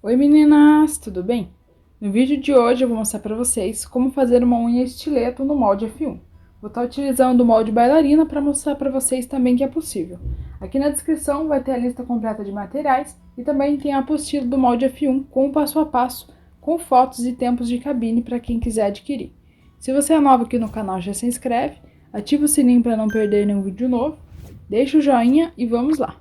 Oi meninas, tudo bem? No vídeo de hoje eu vou mostrar para vocês como fazer uma unha estileto no molde F1. Vou estar utilizando o molde bailarina para mostrar para vocês também que é possível. Aqui na descrição vai ter a lista completa de materiais e também tem a apostila do molde F1 com o passo a passo, com fotos e tempos de cabine para quem quiser adquirir. Se você é novo aqui no canal, já se inscreve, ativa o sininho para não perder nenhum vídeo novo, deixa o joinha e vamos lá!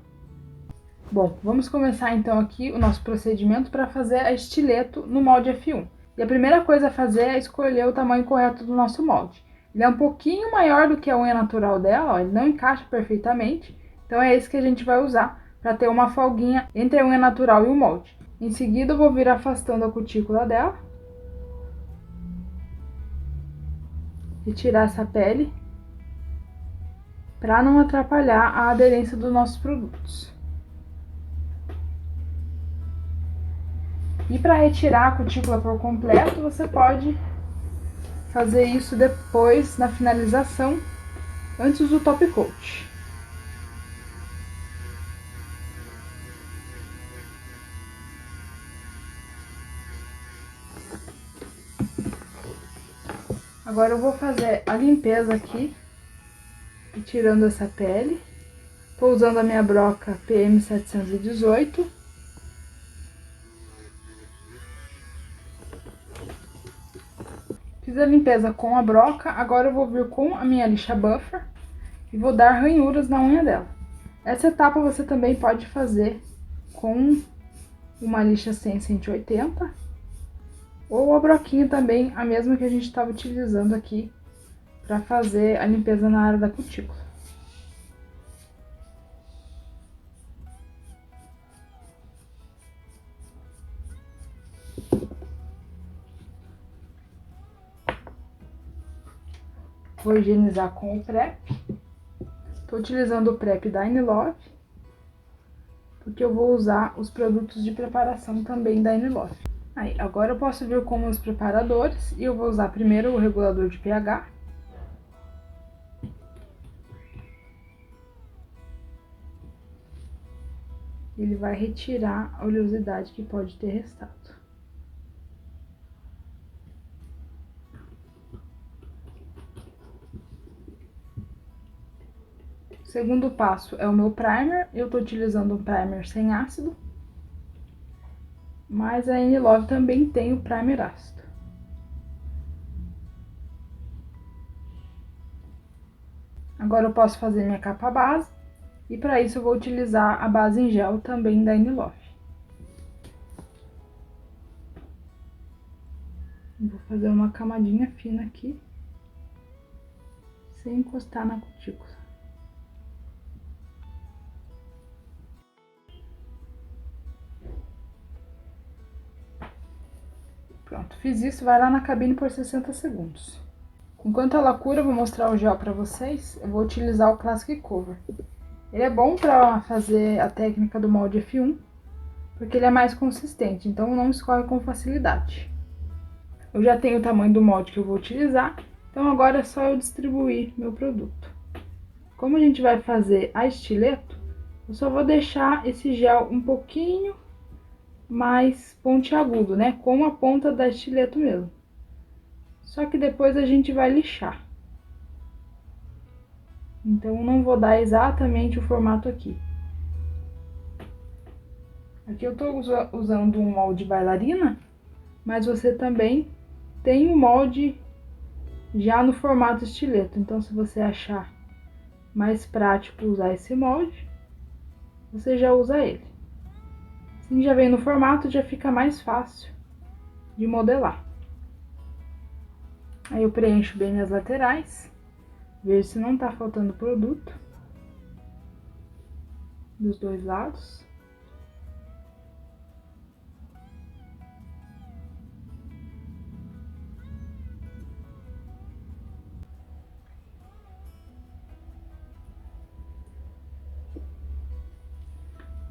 Bom, vamos começar então aqui o nosso procedimento para fazer a estileto no molde F1. E a primeira coisa a fazer é escolher o tamanho correto do nosso molde. Ele é um pouquinho maior do que a unha natural dela, ó, ele não encaixa perfeitamente, então é esse que a gente vai usar para ter uma folguinha entre a unha natural e o molde. Em seguida eu vou vir afastando a cutícula dela, retirar essa pele, para não atrapalhar a aderência dos nossos produtos. E para retirar a cutícula por completo, você pode fazer isso depois, na finalização, antes do top coat. Agora eu vou fazer a limpeza aqui, tirando essa pele. Tô usando a minha broca PM718. Fiz a limpeza com a broca, agora eu vou vir com a minha lixa buffer e vou dar ranhuras na unha dela. Essa etapa você também pode fazer com uma lixa 100-180 ou a broquinha também, a mesma que a gente estava utilizando aqui para fazer a limpeza na área da cutícula. Vou higienizar com o PrEP. Estou utilizando o PrEP da Inilove, porque eu vou usar os produtos de preparação também da Inilove. Aí, agora eu posso vir com os preparadores e eu vou usar primeiro o regulador de pH. Ele vai retirar a oleosidade que pode ter restado. O segundo passo é o meu primer. Eu estou utilizando um primer sem ácido, mas a Inilove também tem o primer ácido. Agora eu posso fazer minha capa base, e para isso eu vou utilizar a base em gel também da Inilove. Vou fazer uma camadinha fina aqui, sem encostar na cutícula. Pronto, fiz isso, vai lá na cabine por 60 segundos. Enquanto ela cura, eu vou mostrar o gel pra vocês. Eu vou utilizar o Classic Cover. Ele é bom pra fazer a técnica do molde F1, porque ele é mais consistente, então não escorre com facilidade. Eu já tenho o tamanho do molde que eu vou utilizar, então agora é só eu distribuir meu produto. Como a gente vai fazer a estileto, eu só vou deixar esse gel um pouquinho mais pontiagudo, né? Com a ponta da estileto mesmo. Só que depois a gente vai lixar. Então, não vou dar exatamente o formato aqui. Aqui eu tô usando um molde bailarina, mas você também tem o molde já no formato estileto. Então, se você achar mais prático usar esse molde, você já usa ele. Assim já vem no formato, já fica mais fácil de modelar. Aí eu preencho bem as laterais, vejo se não tá faltando produto dos dois lados.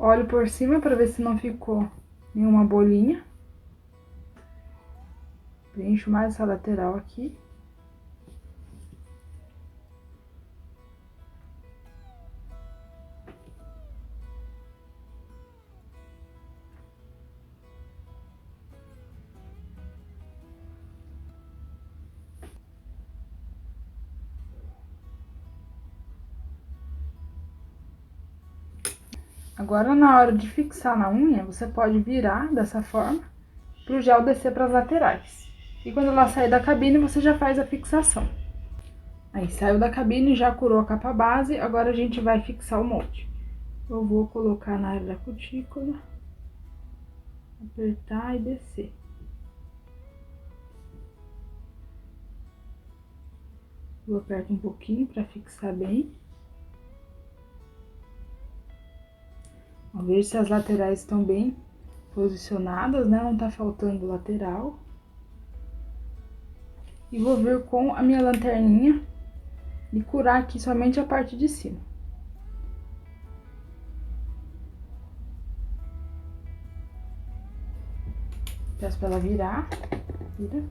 Olho por cima para ver se não ficou nenhuma bolinha. Preencho mais essa lateral aqui. Agora, na hora de fixar na unha, você pode virar dessa forma para o gel descer para as laterais. E quando ela sair da cabine, você já faz a fixação. Aí, saiu da cabine, já curou a capa base, agora a gente vai fixar o molde. Eu vou colocar na área da cutícula, apertar e descer. Eu aperto um pouquinho para fixar bem. Vamos ver se as laterais estão bem posicionadas, né? Não tá faltando lateral. E vou vir com a minha lanterninha e curar aqui somente a parte de cima. Peço pra ela virar. Vira.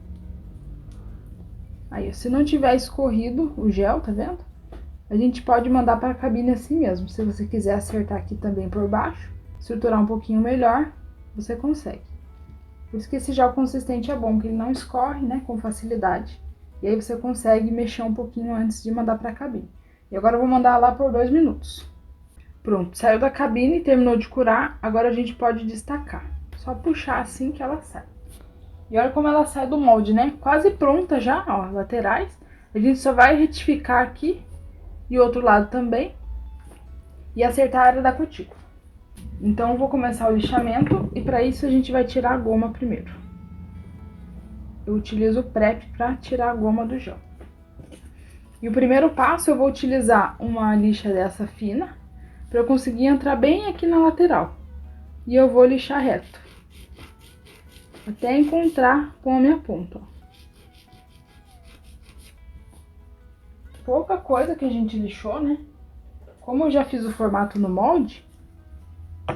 Aí, se não tiver escorrido o gel, tá vendo? A gente pode mandar para a cabine assim mesmo. Se você quiser acertar aqui também por baixo, estruturar um pouquinho melhor, você consegue. Por isso que esse gel consistente é bom, que ele não escorre, né, com facilidade. E aí você consegue mexer um pouquinho antes de mandar para a cabine. E agora eu vou mandar lá por 2 minutos. Pronto, saiu da cabine, terminou de curar, agora a gente pode destacar. Só puxar assim que ela sai. E olha como ela sai do molde, né? Quase pronta já, ó, laterais. A gente só vai retificar aqui e outro lado também e acertar a área da cutícula. Então, eu vou começar o lixamento e para isso a gente vai tirar a goma primeiro. Eu utilizo o prep para tirar a goma do gel. E o primeiro passo eu vou utilizar uma lixa dessa fina para eu conseguir entrar bem aqui na lateral. E eu vou lixar reto até encontrar com a minha ponta. Pouca coisa que a gente lixou, né? Como eu já fiz o formato no molde,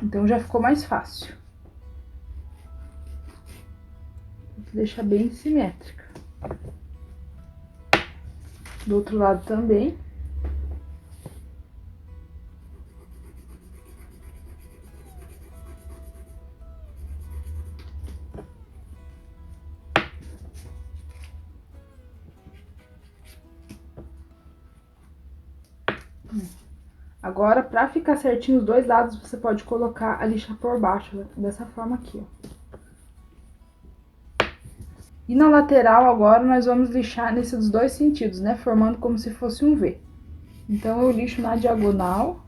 então já ficou mais fácil. Deixa bem simétrica. Do outro lado também. Agora, para ficar certinho os dois lados, você pode colocar a lixa por baixo, dessa forma aqui, ó. E na lateral, agora, nós vamos lixar nesses dois sentidos, né? Formando como se fosse um V. Então, eu lixo na diagonal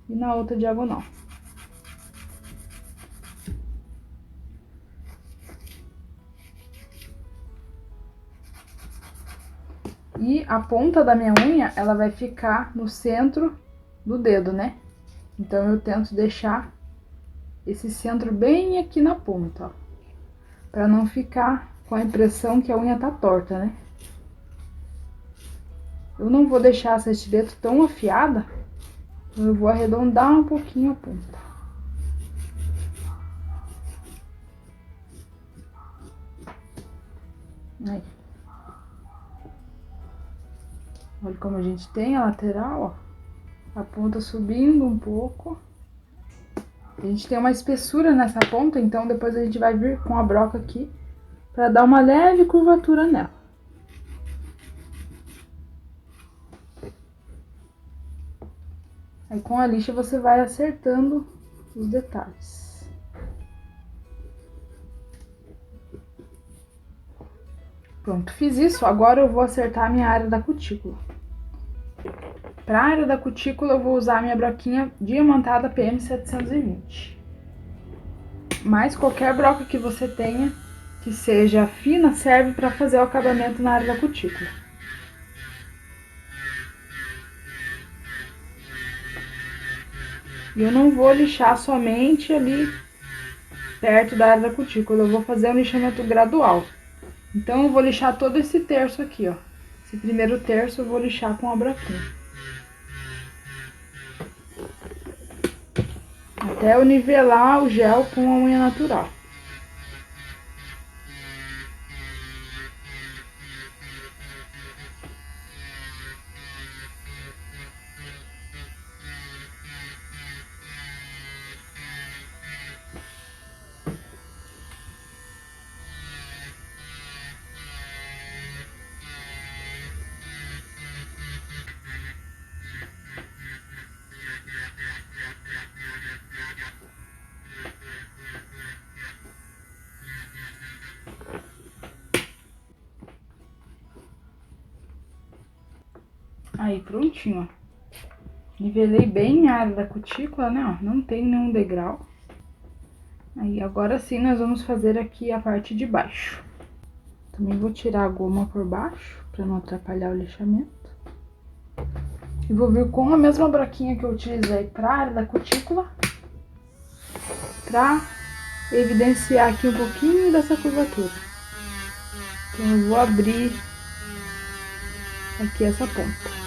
e na outra diagonal. E a ponta da minha unha, ela vai ficar no centro do dedo, né? Então, eu tento deixar esse centro bem aqui na ponta, ó. Pra não ficar com a impressão que a unha tá torta, né? Eu não vou deixar essa estileta tão afiada, então eu vou arredondar um pouquinho a ponta. Aí. Olha como a gente tem a lateral, ó. A ponta subindo um pouco. A gente tem uma espessura nessa ponta, então depois a gente vai vir com a broca aqui pra dar uma leve curvatura nela. Aí com a lixa você vai acertando os detalhes. Pronto, fiz isso, agora eu vou acertar a minha área da cutícula. Para a área da cutícula eu vou usar a minha broquinha diamantada PM720. Mas qualquer broca que você tenha, que seja fina, serve para fazer o acabamento na área da cutícula. E eu não vou lixar somente ali perto da área da cutícula, eu vou fazer um lixamento gradual. Então, eu vou lixar todo esse terço aqui, ó. Esse primeiro terço eu vou lixar com a broquinha. Até eu nivelar o gel com a unha natural. Aí, prontinho, ó. Nivelei bem a área da cutícula, né, ó. Não tem nenhum degrau. Aí, agora sim, nós vamos fazer aqui a parte de baixo. Também vou tirar a goma por baixo, pra não atrapalhar o lixamento. E vou vir com a mesma broquinha que eu utilizei pra área da cutícula, pra evidenciar aqui um pouquinho dessa curvatura. Então, eu vou abrir aqui essa ponta.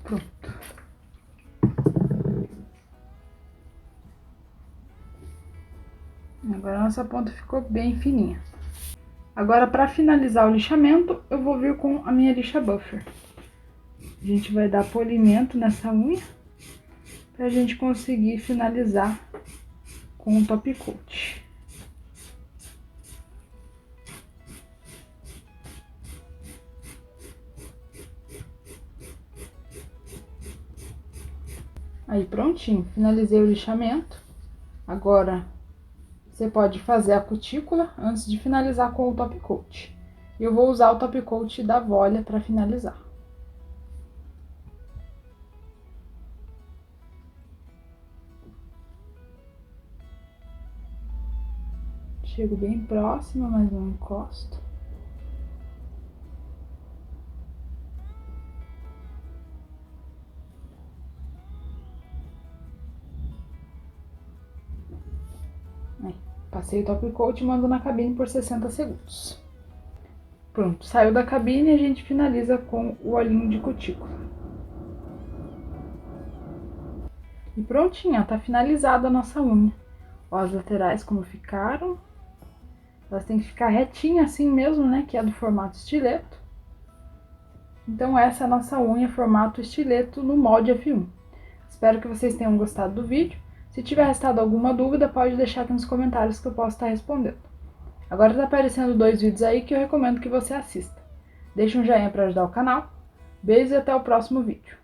Pronto. Agora a nossa ponta ficou bem fininha. Agora, para finalizar o lixamento, eu vou vir com a minha lixa buffer. A gente vai dar polimento nessa unha, pra gente conseguir finalizar com o top coat. Aí, prontinho, finalizei o lixamento. Agora, você pode fazer a cutícula antes de finalizar com o top coat. Eu vou usar o top coat da Volia para finalizar. Chego bem próximo, mas não encosto. Aí, passei o top coat e mando na cabine por 60 segundos. Pronto, saiu da cabine e a gente finaliza com o olhinho de cutícula. E prontinha, tá finalizada a nossa unha. Ó, as laterais como ficaram. Elas têm que ficar retinhas assim mesmo, né? Que é do formato estileto. Então essa é a nossa unha formato estileto no molde F1. Espero que vocês tenham gostado do vídeo. Se tiver restado alguma dúvida, pode deixar aqui nos comentários que eu posso estar respondendo. Agora tá aparecendo 2 vídeos aí que eu recomendo que você assista. Deixa um joinha para ajudar o canal. Beijo e até o próximo vídeo.